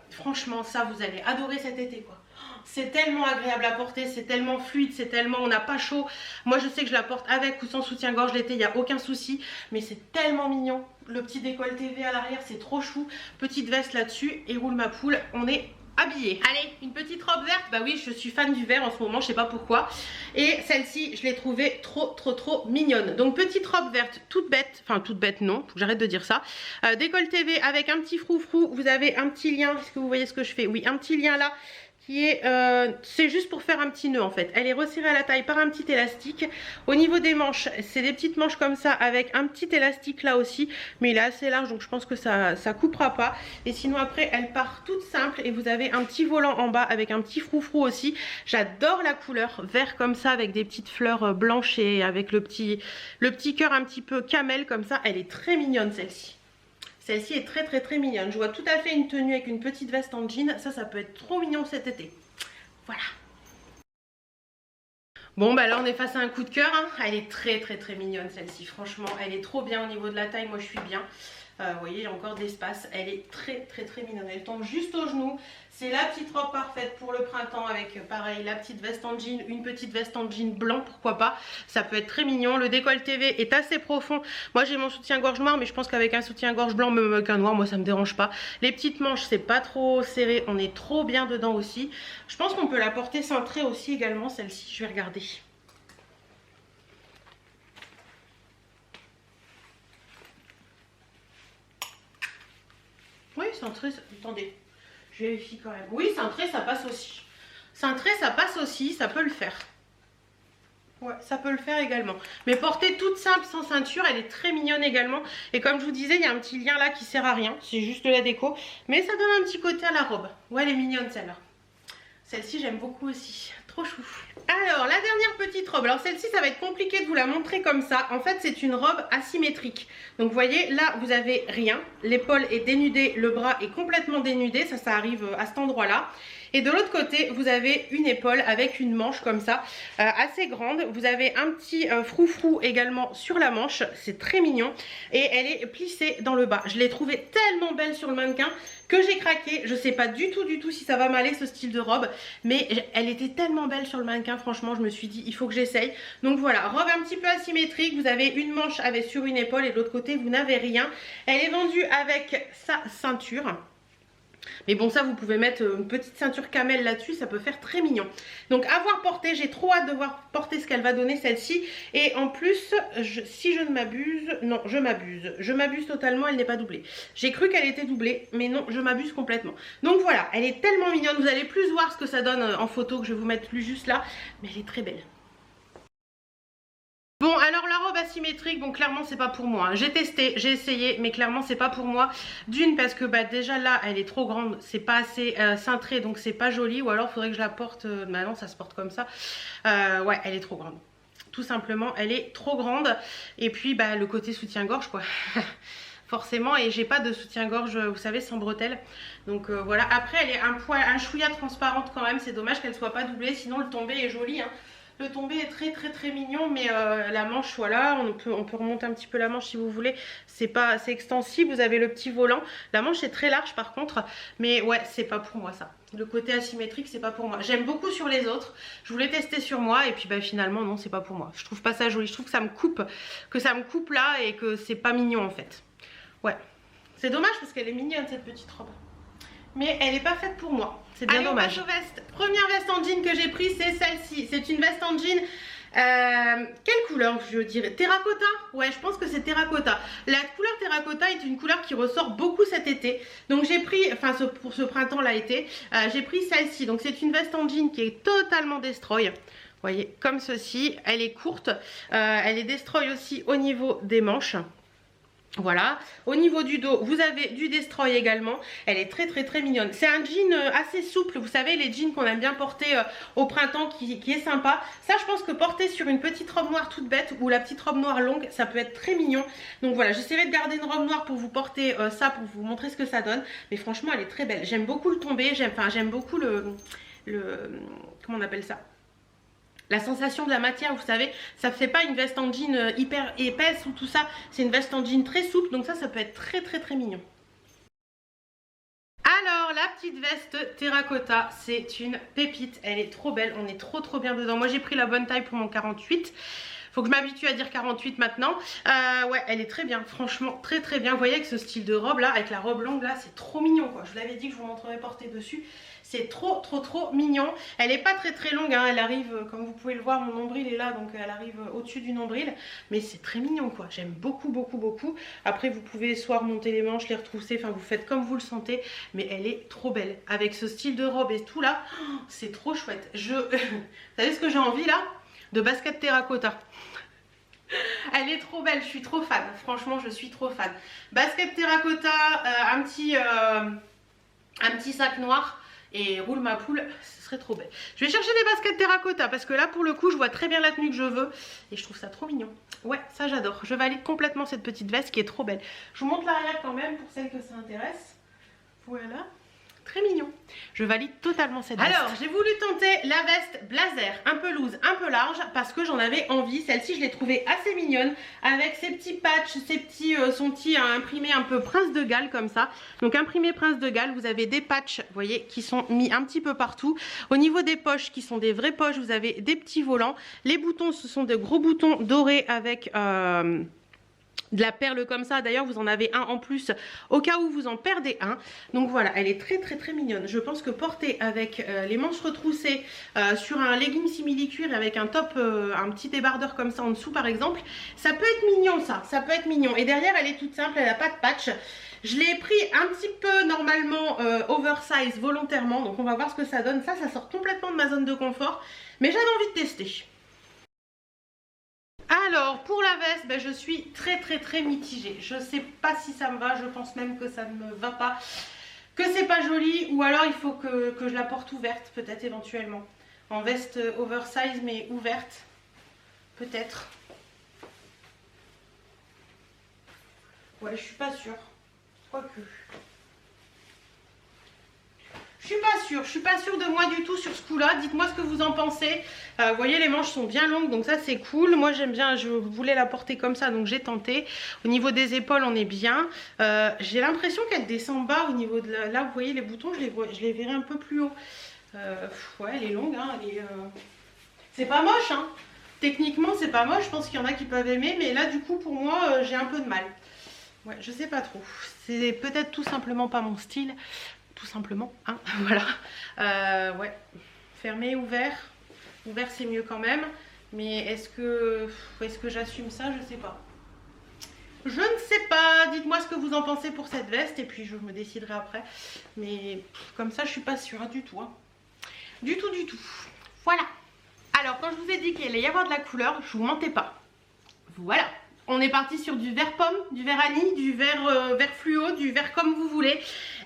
franchement ça vous allez adorer cet été quoi. C'est tellement agréable à porter, c'est tellement fluide, c'est tellement, on n'a pas chaud. Moi je sais que je la porte avec ou sans soutien-gorge l'été, il n'y a aucun souci, mais c'est tellement mignon. Le petit décolleté V à l'arrière, c'est trop chou. Petite veste là-dessus et roule ma poule, on est habillée. Allez, une petite robe verte, bah oui, je suis fan du vert en ce moment, je sais pas pourquoi. Et celle-ci, je l'ai trouvée trop mignonne. Donc petite robe verte, toute bête, enfin toute bête non, faut que j'arrête de dire ça. Décolleté V avec un petit froufrou, vous avez un petit lien, est-ce que vous voyez ce que je fais? Oui, un petit lien là. C'est juste pour faire un petit nœud en fait. Elle est resserrée à la taille par un petit élastique. Au niveau des manches, c'est des petites manches comme ça avec un petit élastique là aussi, mais il est assez large donc je pense que ça coupera pas. Et sinon après elle part toute simple et vous avez un petit volant en bas avec un petit froufrou aussi. J'adore la couleur vert comme ça avec des petites fleurs blanches et avec le petit cœur un petit peu camel comme ça. Elle est très mignonne celle-ci. Celle-ci est très mignonne. Je vois tout à fait une tenue avec une petite veste en jean. Ça peut être trop mignon cet été. Voilà. Bon bah là on est face à un coup de cœur. Hein. Elle est très mignonne celle-ci. Franchement, elle est trop bien au niveau de la taille. Moi je suis bien. Vous voyez, il y a encore de l'espace. Elle est très mignonne. Elle tombe juste au genou. C'est la petite robe parfaite pour le printemps avec pareil la petite veste en jean, une petite veste en jean blanc, pourquoi pas. Ça peut être très mignon. Le décolleté V est assez profond. Moi j'ai mon soutien-gorge noir, mais je pense qu'avec un soutien-gorge blanc, même avec un noir, moi ça me dérange pas. Les petites manches, c'est pas trop serré. On est trop bien dedans aussi. Je pense qu'on peut la porter cintrée aussi également, celle-ci. Je vais regarder. Oui, cintré, attendez, je vérifie quand même. Oui, cintré, ça passe aussi. Cintré, ça passe aussi, ça peut le faire. Ouais, ça peut le faire également. Mais portée toute simple, sans ceinture, elle est très mignonne également. Et comme je vous disais, il y a un petit lien là qui sert à rien. C'est juste de la déco. Mais ça donne un petit côté à la robe. Ouais, elle est mignonne celle-là. Celle-ci, j'aime beaucoup aussi. Trop chou. Alors, la dernière petite robe. Alors, celle-ci, ça va être compliqué de vous la montrer comme ça. En fait, c'est une robe asymétrique. Donc, vous voyez, là, vous avez rien. L'épaule est dénudée, le bras est complètement dénudé. Ça arrive à cet endroit-là. Et de l'autre côté, vous avez une épaule avec une manche comme ça, assez grande. Vous avez un petit froufrou également sur la manche. C'est très mignon. Et elle est plissée dans le bas. Je l'ai trouvée tellement belle sur le mannequin que j'ai craqué. Je sais pas du tout si ça va m'aller ce style de robe. Mais elle était tellement belle sur le mannequin. Franchement, je me suis dit, il faut que j'essaye. Donc voilà, robe un petit peu asymétrique. Vous avez une manche sur une épaule et de l'autre côté, vous n'avez rien. Elle est vendue avec sa ceinture. Mais bon, ça vous pouvez mettre une petite ceinture camel là-dessus, ça peut faire très mignon. Donc à voir porter, j'ai trop hâte de voir porter ce qu'elle va donner celle-ci. Et en plus, si je ne m'abuse, non je m'abuse totalement, elle n'est pas doublée. J'ai cru qu'elle était doublée, mais non, je m'abuse complètement. Donc voilà, elle est tellement mignonne, vous allez plus voir ce que ça donne en photo, que je vais vous mettre plus juste là. Mais elle est très belle. Bon, alors la robe asymétrique, bon clairement c'est pas pour moi, hein. J'ai testé, j'ai essayé, mais clairement c'est pas pour moi. D'une parce que bah déjà là elle est trop grande, c'est pas assez cintré, donc c'est pas joli. Ou alors faudrait que je la porte, bah non ça se porte comme ça. Ouais, elle est trop grande. Tout simplement, elle est trop grande. Et puis bah le côté soutien-gorge quoi. Forcément, et j'ai pas de soutien-gorge, vous savez, sans bretelles. Donc voilà, après elle est un chouïa transparente quand même. C'est dommage qu'elle soit pas doublée, sinon le tombé est joli, hein. Le tombé est très mignon, mais la manche, voilà, on peut remonter un petit peu la manche si vous voulez. C'est extensible, vous avez le petit volant. La manche est très large par contre, mais ouais, c'est pas pour moi ça. Le côté asymétrique, c'est pas pour moi. J'aime beaucoup sur les autres, je voulais tester sur moi et puis bah finalement non, c'est pas pour moi. Je trouve pas ça joli, je trouve que ça me coupe là et que c'est pas mignon en fait. Ouais, c'est dommage parce qu'elle est mignonne cette petite robe. Mais elle n'est pas faite pour moi, c'est bien dommage. On passe aux vestes. Première veste en jean que j'ai prise, c'est celle-ci. C'est une veste en jean, quelle couleur je dirais? Terracotta? Ouais, je pense que c'est terracotta. La couleur terracotta est une couleur qui ressort beaucoup cet été. Donc j'ai pris, enfin pour ce printemps là été, j'ai pris celle-ci. Donc c'est une veste en jean qui est totalement destroy. Vous voyez, comme ceci. Elle est courte, elle est destroy aussi au niveau des manches. Voilà, au niveau du dos, vous avez du destroy également. Elle est très mignonne. C'est un jean assez souple, vous savez, les jeans qu'on aime bien porter au printemps qui est sympa. Ça, je pense que porter sur une petite robe noire toute bête ou la petite robe noire longue, ça peut être très mignon. Donc voilà, j'essaierai de garder une robe noire pour vous porter ça, pour vous montrer ce que ça donne. Mais franchement, elle est très belle. J'aime beaucoup le tombé, j'aime beaucoup le... Comment on appelle ça? La sensation de la matière, vous savez, ça ne fait pas une veste en jean hyper épaisse ou tout ça. C'est une veste en jean très souple, donc ça peut être très mignon. Alors, la petite veste terracotta, c'est une pépite. Elle est trop belle, on est trop bien dedans. Moi, j'ai pris la bonne taille pour mon 48. Faut que je m'habitue à dire 48 maintenant. Ouais, elle est très bien, franchement, très bien. Vous voyez avec ce style de robe là, avec la robe longue là, c'est trop mignon quoi. Je vous l'avais dit que je vous montrerai porter dessus. C'est trop mignon. Elle n'est pas très longue, hein. Elle arrive, comme vous pouvez le voir, mon nombril est là, donc elle arrive au-dessus du nombril. Mais c'est très mignon quoi, j'aime beaucoup. Après vous pouvez soit remonter les manches, les retrousser, enfin vous faites comme vous le sentez. Mais elle est trop belle, avec ce style de robe et tout là, oh, c'est trop chouette. Vous savez ce que j'ai envie là? De basket terracotta. Elle est trop belle, je suis trop fan, franchement je suis trop fan. Basket terracotta, un petit sac noir et roule ma poule, ce serait trop belle. Je vais chercher des baskets terracotta parce que là pour le coup je vois très bien la tenue que je veux et je trouve ça trop mignon. Ouais, ça j'adore, je valide complètement cette petite veste qui est trop belle. Je vous montre l'arrière quand même pour celles que ça intéresse. Voilà. Très mignon. Je valide totalement cette veste. Alors, j'ai voulu tenter la veste blazer, un peu loose, un peu large, parce que j'en avais envie. Celle-ci, je l'ai trouvée assez mignonne, avec ses petits patchs, son petit imprimé un peu Prince de Galles, comme ça. Donc, imprimé Prince de Galles, vous avez des patchs, vous voyez, qui sont mis un petit peu partout. Au niveau des poches, qui sont des vraies poches, vous avez des petits volants. Les boutons, ce sont de gros boutons dorés avec... de la perle comme ça, d'ailleurs vous en avez un en plus au cas où vous en perdez un. Donc voilà, elle est très mignonne. Je pense que portée avec les manches retroussées sur un legging simili cuir avec un top, un petit débardeur comme ça en dessous par exemple, ça peut être mignon, ça peut être mignon. Et derrière elle est toute simple, elle n'a pas de patch. Je l'ai pris un petit peu normalement oversize volontairement, donc on va voir ce que ça donne. Ça sort complètement de ma zone de confort, mais j'avais envie de tester. Alors pour la veste, ben, je suis très mitigée. Je sais pas si ça me va, je pense même que ça ne me va pas, que c'est pas joli, ou alors il faut que je la porte ouverte peut-être éventuellement. En veste oversize mais ouverte, peut-être. Ouais, je suis pas sûre, quoique. Je suis pas sûre de moi du tout sur ce coup là. Dites moi ce que vous en pensez. Vous voyez, les manches sont bien longues, donc ça c'est cool. Moi j'aime bien, je voulais la porter comme ça, donc j'ai tenté. Au niveau des épaules on est bien. J'ai l'impression qu'elle descend bas au niveau de là, vous voyez les boutons, je les verrai un peu plus haut. Ouais, elle est longue, hein, c'est pas moche, hein. Techniquement c'est pas moche, je pense qu'il y en a qui peuvent aimer, mais là du coup pour moi j'ai un peu de mal. Ouais, je sais pas trop, c'est peut-être tout simplement pas mon style. Tout simplement, hein, voilà. Ouais, fermé, ouvert c'est mieux quand même, mais est-ce que j'assume ça? Je sais pas. Je ne sais pas, dites-moi ce que vous en pensez pour cette veste et puis je me déciderai après, mais comme ça je suis pas sûre du tout, hein. Du tout. Voilà. Alors quand je vous ai dit qu'il allait y avoir de la couleur, je vous mentais pas. Voilà. On est parti sur du vert pomme, du vert anis, du vert fluo, du vert comme vous voulez.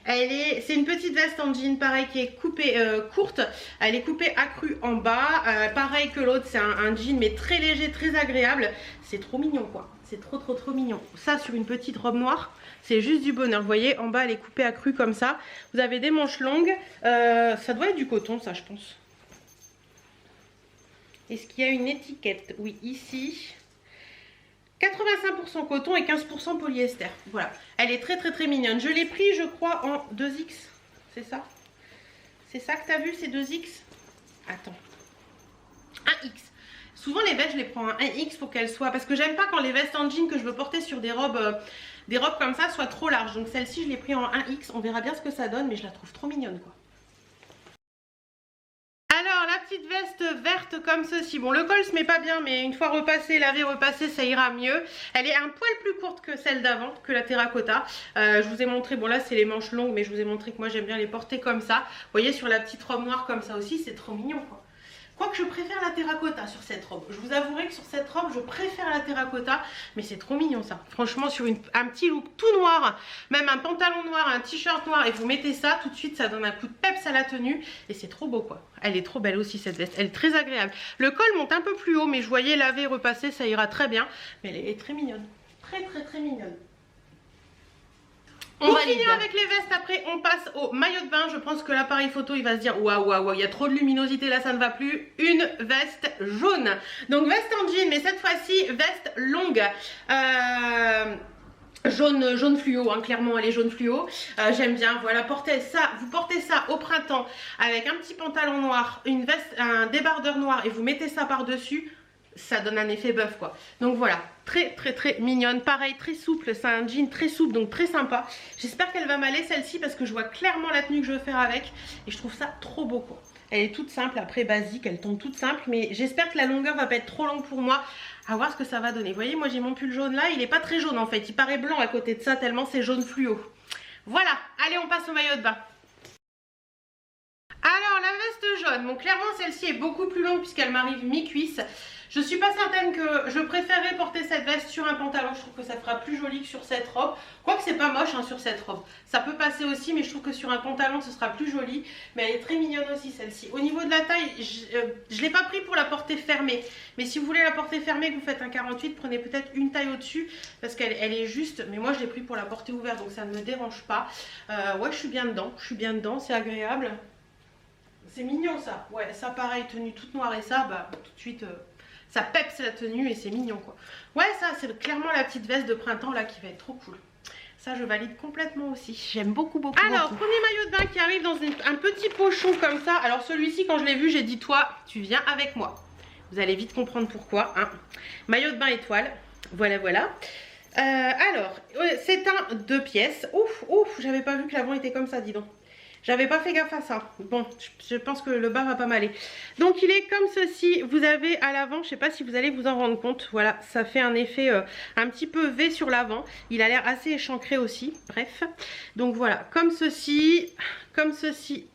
C'est une petite veste en jean, pareil, qui est coupée courte. Elle est coupée accrue en bas. Pareil que l'autre, c'est un jean mais très léger, très agréable. C'est trop mignon quoi. C'est trop mignon. Ça sur une petite robe noire, c'est juste du bonheur. Vous voyez, en bas elle est coupée accrue comme ça. Vous avez des manches longues. Ça doit être du coton ça, je pense. Est-ce qu'il y a une étiquette? Oui, ici. 85% coton et 15% polyester. Voilà, elle est très mignonne. Je l'ai pris je crois en 2X. C'est ça? C'est ça que tu as vu, c'est 2X? Attends. 1X. Souvent les vestes je les prends en 1X pour qu'elles soient... Parce que j'aime pas quand les vestes en jean que je veux porter sur des robes comme ça soient trop larges. Donc celle-ci je l'ai pris en 1X. On verra bien ce que ça donne, mais je la trouve trop mignonne quoi. Alors la petite veste verte comme ceci, bon le col se met pas bien mais une fois repassé, lavé, repassé ça ira mieux. Elle est un poil plus courte que celle d'avant, que la terracotta. Je vous ai montré, bon là c'est les manches longues mais je vous ai montré que moi j'aime bien les porter comme ça. Vous voyez sur la petite robe noire comme ça aussi, c'est trop mignon quoi. Quoique je préfère la terracotta sur cette robe. Je vous avouerai que sur cette robe, je préfère la terracotta. Mais c'est trop mignon ça. Franchement, sur un petit look tout noir, même un pantalon noir, un t-shirt noir, et vous mettez ça, tout de suite, ça donne un coup de peps à la tenue. Et c'est trop beau quoi. Elle est trop belle aussi cette veste. Elle est très agréable. Le col monte un peu plus haut, mais je voyais laver, repasser, ça ira très bien. Mais elle est très mignonne. Très mignonne. On finit avec les vestes, après on passe au maillot de bain. Je pense que l'appareil photo il va se dire waouh, il y a trop de luminosité là, ça ne va plus. Une veste jaune. Donc veste en jean, mais cette fois-ci veste longue. Jaune fluo, hein, clairement elle est jaune fluo. J'aime bien, voilà, vous portez ça au printemps avec un petit pantalon noir, une veste, un débardeur noir et vous mettez ça par dessus. ça donne un effet bœuf quoi. Donc voilà, très mignonne, pareil très souple, c'est un jean très souple donc très sympa. J'espère qu'elle va m'aller celle-ci parce que je vois clairement la tenue que je veux faire avec et je trouve ça trop beau quoi. Elle est toute simple, après basique, elle tombe toute simple, mais j'espère que la longueur va pas être trop longue pour moi. À voir ce que ça va donner. Vous voyez, moi j'ai mon pull jaune là, il est pas très jaune en fait, il paraît blanc à côté de ça tellement c'est jaune fluo. Voilà, allez on passe au maillot de bain. Alors la veste jaune, bon clairement celle-ci est beaucoup plus longue puisqu'elle m'arrive mi-cuisse. Je suis pas certaine que je préférerais porter cette veste sur un pantalon, je trouve que ça fera plus joli que sur cette robe. Quoique c'est pas moche hein, sur cette robe, ça peut passer aussi mais je trouve que sur un pantalon ce sera plus joli. Mais elle est très mignonne aussi celle-ci. Au niveau de la taille, je l'ai pas pris pour la porter fermée. Mais si vous voulez la porter fermée, que vous faites un 48, prenez peut-être une taille au-dessus parce qu'elle est juste. Mais moi je l'ai pris pour la porter ouverte donc ça ne me dérange pas. Ouais je suis bien dedans, c'est agréable. C'est mignon ça, ouais ça pareil, tenue toute noire et ça, bah tout de suite ça peps la tenue et c'est mignon quoi. Ouais ça c'est clairement la petite veste de printemps là qui va être trop cool. Ça je valide complètement aussi, j'aime beaucoup. Alors premier maillot de bain qui arrive dans un petit pochon comme ça. Alors celui-ci quand je l'ai vu j'ai dit toi tu viens avec moi. Vous allez vite comprendre pourquoi hein. Maillot de bain étoile, voilà. Alors c'est un 2 pièces. Ouf, j'avais pas vu que l'avant était comme ça dis donc. J'avais pas fait gaffe à ça. Bon, je pense que le bas va pas m'aller. Donc il est comme ceci. Vous avez à l'avant, je sais pas si vous allez vous en rendre compte. Voilà, ça fait un effet un petit peu V sur l'avant. Il a l'air assez échancré aussi. Bref. Donc voilà, comme ceci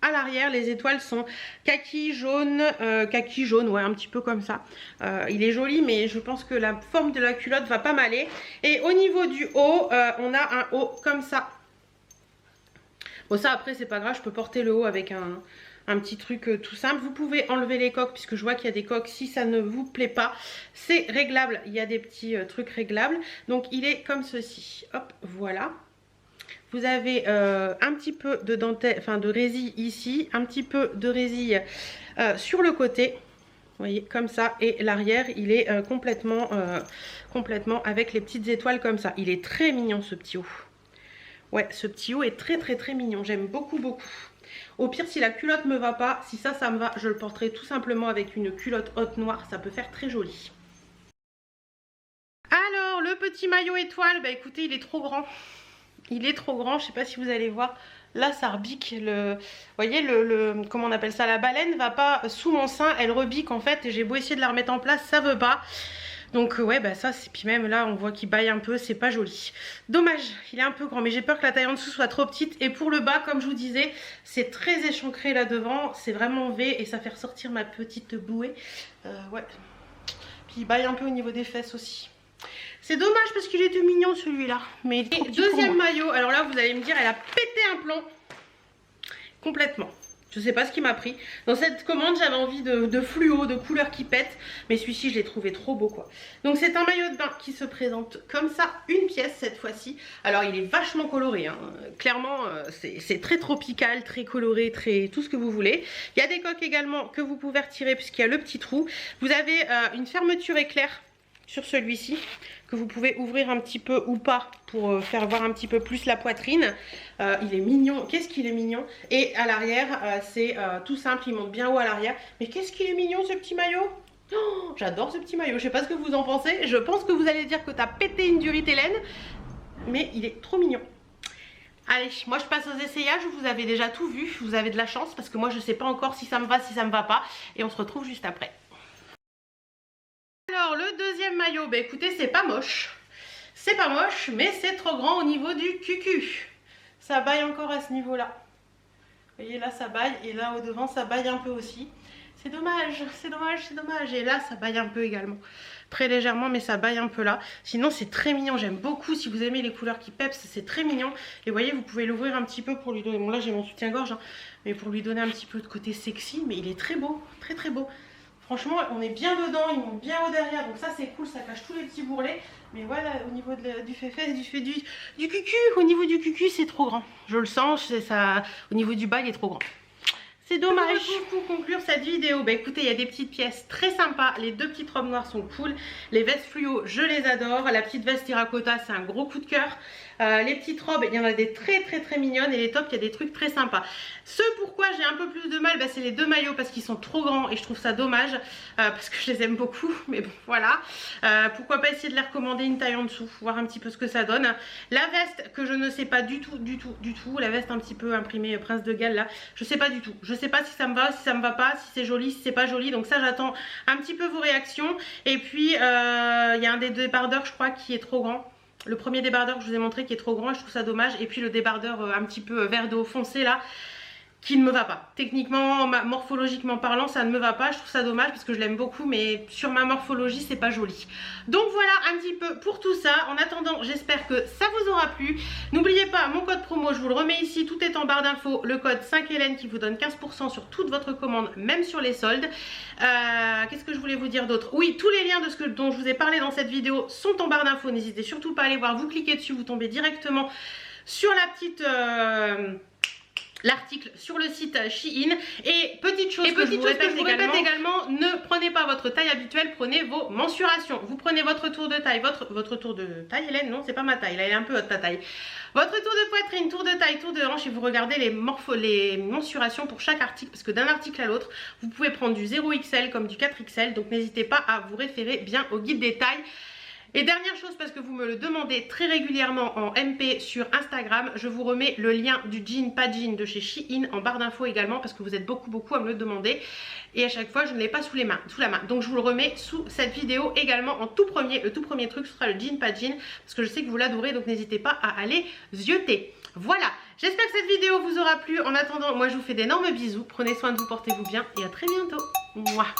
à l'arrière. Les étoiles sont kaki jaune, ouais, un petit peu comme ça. Il est joli, mais je pense que la forme de la culotte va pas m'aller. Et au niveau du haut, on a un haut comme ça. Bon ça après c'est pas grave, je peux porter le haut avec un petit truc tout simple. Vous pouvez enlever les coques puisque je vois qu'il y a des coques si ça ne vous plaît pas. C'est réglable, il y a des petits trucs réglables. Donc il est comme ceci, hop voilà. Vous avez un petit peu de dentelle, enfin de résille ici, un petit peu de résille sur le côté. Vous voyez comme ça et l'arrière il est complètement avec les petites étoiles comme ça. Il est très mignon ce petit haut. Ouais, ce petit haut est très mignon. J'aime beaucoup. Au pire, si la culotte me va pas, si ça me va, je le porterai tout simplement avec une culotte haute noire. Ça peut faire très joli. Alors, le petit maillot étoile, bah écoutez, il est trop grand. Il est trop grand, je sais pas si vous allez voir. Là, ça rebique. Vous voyez, comment on appelle ça? La baleine va pas sous mon sein, elle rebique en fait. Et j'ai beau essayer de la remettre en place, ça veut pas. Donc ouais bah ça c'est, puis même là on voit qu'il baille un peu, c'est pas joli. Dommage, il est un peu grand mais j'ai peur que la taille en dessous soit trop petite. Et pour le bas comme je vous disais, c'est très échancré là devant, c'est vraiment V et ça fait ressortir ma petite bouée. Ouais, puis il baille un peu au niveau des fesses aussi. C'est dommage parce qu'il est tout mignon celui-là. Mais deuxième maillot, alors là vous allez me dire elle a pété un plomb complètement. Je sais pas ce qui m'a pris. Dans cette commande, j'avais envie de fluo, de couleurs qui pètent. Mais celui-ci, je l'ai trouvé trop beau, quoi. Donc, c'est un maillot de bain qui se présente comme ça, une pièce cette fois-ci. Alors, il est vachement coloré. Hein. Clairement, c'est très tropical, très coloré, très tout ce que vous voulez. Il y a des coques également que vous pouvez retirer puisqu'il y a le petit trou. Vous avez une fermeture éclair sur celui-ci que vous pouvez ouvrir un petit peu ou pas pour faire voir un petit peu plus la poitrine. Il est mignon, qu'est-ce qu'il est mignon. Et à l'arrière c'est tout simple, il monte bien haut à l'arrière. Mais qu'est-ce qu'il est mignon ce petit maillot. Oh, j'adore ce petit maillot, je sais pas ce que vous en pensez. Je pense que vous allez dire que t'as pété une durite Hélène, mais il est trop mignon. Allez, moi je passe aux essayages, vous avez déjà tout vu, vous avez de la chance parce que moi je sais pas encore si ça me va, si ça me va pas. Et on se retrouve juste après. Alors le deuxième maillot, bah écoutez c'est pas moche. C'est pas moche mais c'est trop grand au niveau du cucu. Ça baille encore à ce niveau là. Vous voyez là ça baille et là au devant ça baille un peu aussi. C'est dommage, c'est dommage. Et là ça baille un peu également. Très légèrement mais ça baille un peu là. Sinon c'est très mignon, j'aime beaucoup. Si vous aimez les couleurs qui peps, c'est très mignon. Et vous voyez vous pouvez l'ouvrir un petit peu pour lui donner. Bon là j'ai mon soutien-gorge hein, mais pour lui donner un petit peu de côté sexy. Mais il est très beau, très beau. Franchement, on est bien dedans, il monte bien haut derrière, donc ça c'est cool, ça cache tous les petits bourrelets. Mais voilà, au niveau du féfé, du cucu, au niveau du cucu, c'est trop grand. Je le sens, ça, au niveau du bas, il est trop grand. C'est dommage. Pour conclure cette vidéo, bah écoutez, il y a des petites pièces très sympas. Les deux petites robes noires sont cool. Les vestes fluo, je les adore. La petite veste terracotta, c'est un gros coup de cœur. Les petites robes, il y en a des très mignonnes. Et les tops, il y a des trucs très sympas. Ce pourquoi j'ai un peu plus de mal, bah, c'est les deux maillots parce qu'ils sont trop grands et je trouve ça dommage. Parce que je les aime beaucoup. Mais bon, voilà. Pourquoi pas essayer de les recommander une taille en dessous, voir un petit peu ce que ça donne. La veste que je ne sais pas du tout. La veste un petit peu imprimée Prince de Galles là. Je sais pas du tout. Je sais pas si ça me va, si ça me va pas, si c'est joli, si c'est pas joli. Donc ça, j'attends un petit peu vos réactions. Et puis, il y a un des débardeurs, je crois, qui est trop grand. Le premier débardeur que je vous ai montré qui est trop grand et je trouve ça dommage. Et puis le débardeur un petit peu vert d'eau foncé là, qui ne me va pas. Techniquement, morphologiquement parlant, ça ne me va pas. Je trouve ça dommage parce que je l'aime beaucoup, mais sur ma morphologie, c'est pas joli. Donc voilà un petit peu pour tout ça. En attendant, j'espère que ça vous aura plu. N'oubliez pas, mon code promo, je vous le remets ici, tout est en barre d'infos. Le code 5Hélène qui vous donne 15% sur toute votre commande, même sur les soldes. Qu'est-ce que je voulais vous dire d'autre? Oui, tous les liens dont je vous ai parlé dans cette vidéo sont en barre d'infos. N'hésitez surtout pas à aller voir. Vous cliquez dessus, vous tombez directement sur la petite... l'article sur le site Shein. Et petite chose que je vous répète également, ne prenez pas votre taille habituelle, prenez vos mensurations. Vous prenez votre tour de taille, votre tour de taille, Hélène, non c'est pas ma taille, là elle est un peu haute ta taille. Votre tour de poitrine, tour de taille, tour de hanche et vous regardez les mensurations pour chaque article parce que d'un article à l'autre, vous pouvez prendre du 0XL comme du 4XL, donc n'hésitez pas à vous référer bien au guide des tailles. Et dernière chose, parce que vous me le demandez très régulièrement en MP sur Instagram, je vous remets le lien du jean pas jean de chez Shein en barre d'infos également parce que vous êtes beaucoup à me le demander et à chaque fois je ne l'ai pas sous la main. Donc je vous le remets sous cette vidéo également en tout premier. Le tout premier truc ce sera le jean pas jean parce que je sais que vous l'adorez, donc n'hésitez pas à aller zioter. Voilà, j'espère que cette vidéo vous aura plu. En attendant, moi je vous fais d'énormes bisous. Prenez soin de vous, portez-vous bien et à très bientôt. Mouah.